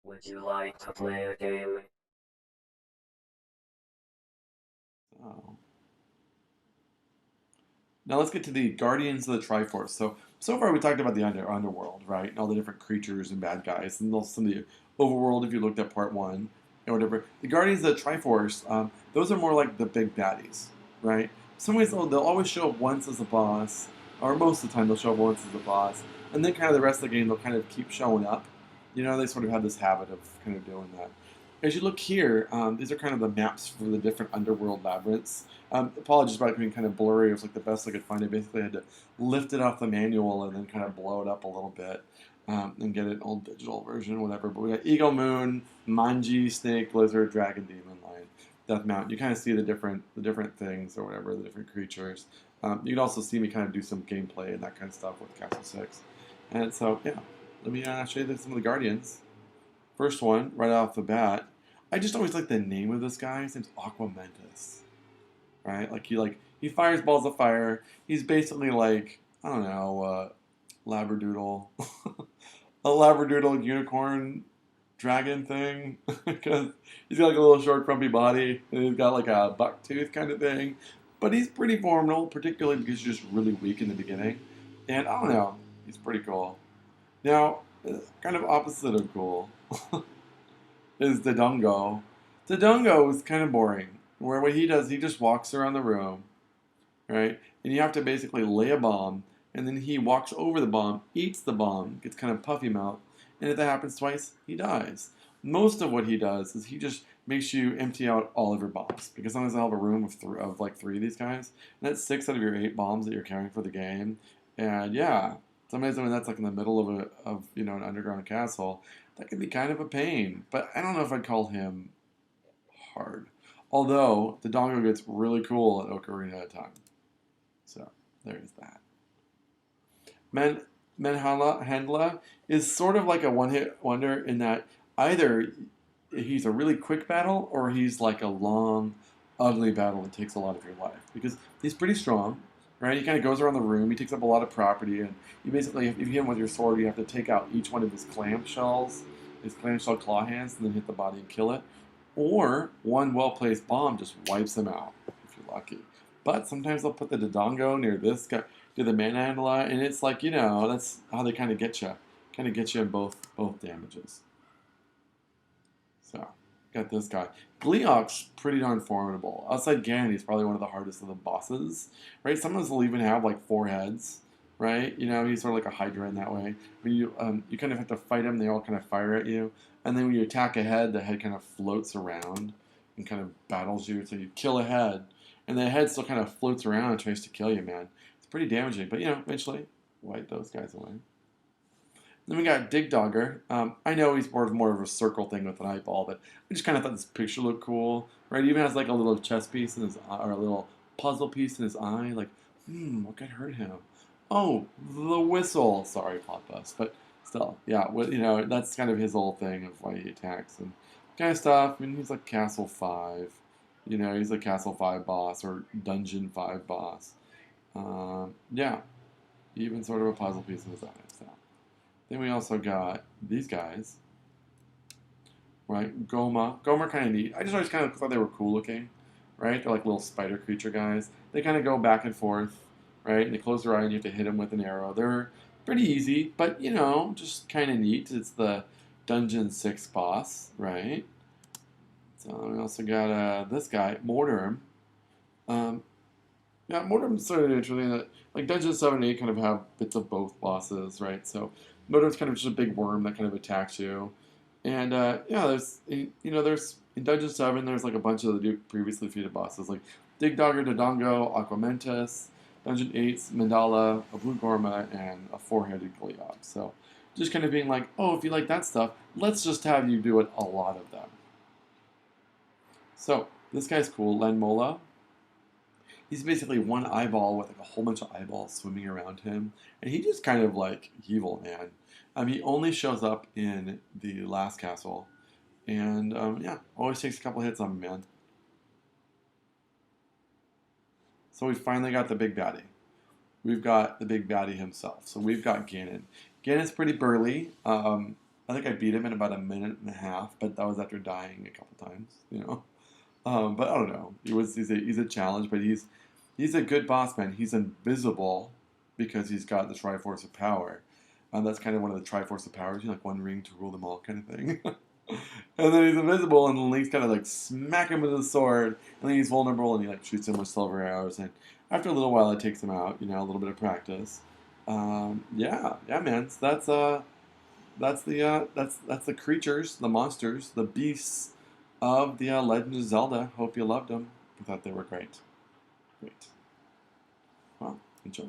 Would you like to play a game? Oh. Now let's get to the Guardians of the Triforce. So far we talked about the underworld, right? And all the different creatures and bad guys, and also some of the overworld if you looked at part one or whatever. The Guardians of the Triforce, those are more like the big baddies, right? Some ways they'll always show up once as a boss, or most of the time they'll show up once as a boss, and then kind of the rest of the game they'll kind of keep showing up. You know, they sort of have this habit of kind of doing that. As you look here, these are kind of the maps for the different underworld labyrinths. Apologies about it being kind of blurry. It was like the best I could find. I basically had to lift it off the manual and then kind of blow it up a little bit and get an old digital version, whatever. But we got Eagle Moon, Manji, Snake, Lizard, Dragon, Demon, Lion, Death Mountain. You kind of see the different things or whatever, the different creatures. You can also see me kind of do some gameplay and that kind of stuff with Castle 6. And so, yeah, let me show you some of the Guardians. First one, right off the bat, I just always like the name of this guy. His name's Aquamentus, right? He fires balls of fire. He's basically like I don't know, labradoodle, a labradoodle unicorn dragon thing because he's got like a little short, frumpy body and he's got like a buck tooth kind of thing. But he's pretty formidable, particularly because he's just really weak in the beginning. And I don't know, he's pretty cool. Now, kind of opposite of cool is the Dongo. The Dongo is kind of boring. Where what he does, he just walks around the room, right? And you have to basically lay a bomb, and then he walks over the bomb, eats the bomb, gets kind of puffy mouth, and if that happens twice, he dies. Most of what he does is he just makes you empty out all of your bombs because sometimes I'll have a room of like three of these guys, and that's six out of your eight bombs that you're carrying for the game. And yeah, sometimes when that's like in the middle of an underground castle, that can be kind of a pain. But I don't know if I'd call him hard. Although the Dongo gets really cool at Ocarina of Time. So there's that. Man Manhandla is sort of like a one-hit wonder in that either he's a really quick battle or he's like a long, ugly battle that takes a lot of your life because he's pretty strong, right? He kind of goes around the room. He takes up a lot of property, and you basically, if you hit him with your sword, you have to take out each one of his clamshells, his clamshell claw hands, and then hit the body and kill it. Or one well-placed bomb just wipes him out if you're lucky. But sometimes they'll put the Dodongo near this guy, do the Manhandla, and it's like that's how they kind of get you in both damages. So got this guy. Gleeok's pretty darn formidable. Outside Ganon, he's probably one of the hardest of the bosses, right? Sometimes they'll even have like four heads, right? You know, he's sort of like a Hydra in that way. But you kind of have to fight him. They all kind of fire at you, and then when you attack a head, the head kind of floats around and kind of battles you. So you kill a head, and the head still kind of floats around and tries to kill you, man. It's pretty damaging, but eventually wipe those guys away. Then we got Digdogger. I know he's more of a circle thing with an eyeball, but I just kind of thought this picture looked cool, right? He even has like a little chess piece in his eye, or a little puzzle piece in his eye. Like, what could hurt him? Oh, the whistle. Sorry, Plot Bust, but still, yeah. That's kind of his whole thing of why he attacks and kind of stuff. I mean, he's like Castle 5. He's a Castle 5 boss or Dungeon 5 boss. Yeah, even sort of a puzzle piece in his eye. So. Then we also got these guys, right? Goma. Goma are kind of neat. I just always kind of thought they were cool looking, right? They're like little spider creature guys. They kind of go back and forth, right? And they close their eye and you have to hit them with an arrow. They're pretty easy, but just kind of neat. It's the Dungeon 6 boss, right? So we also got this guy, Mortem. Um, yeah, Mortem's sort of interesting that like Dungeon 7 and 8 kind of have bits of both bosses, right? So Mortem's kind of just a big worm that kind of attacks you. And yeah, there's in Dungeon 7 there's like a bunch of the previously defeated bosses like Digdogger, Dodongo, Aquamentus, Dungeon 8's Manhandla, a blue Gohma, and a four-headed Gleeok. So just kind of being like, oh, if you like that stuff, let's just have you do it a lot of them. So this guy's cool, Lenmola. He's basically one eyeball with like a whole bunch of eyeballs swimming around him, and he just kind of like evil, man. He only shows up in the last castle, and yeah, always takes a couple hits on him, man. So we finally got the big baddie. We've got the big baddie himself. So we've got Ganon. Ganon's pretty burly. I think I beat him in about a minute and a half, but that was after dying a couple times, you know. But I don't know. He's a challenge, but he's a good boss man. He's invisible because he's got the Triforce of Power. That's kind of one of the Triforce of Powers, you know, like one ring to rule them all kind of thing. And then he's invisible, and Link's kind of like smack him with his sword, and then he's vulnerable, and he like shoots him with silver arrows, and after a little while, it takes him out. You know, a little bit of practice. Yeah, man. So that's the creatures, the monsters, the beasts of the Legend of Zelda. Hope you loved them. I thought they were great. Great. Well, enjoy.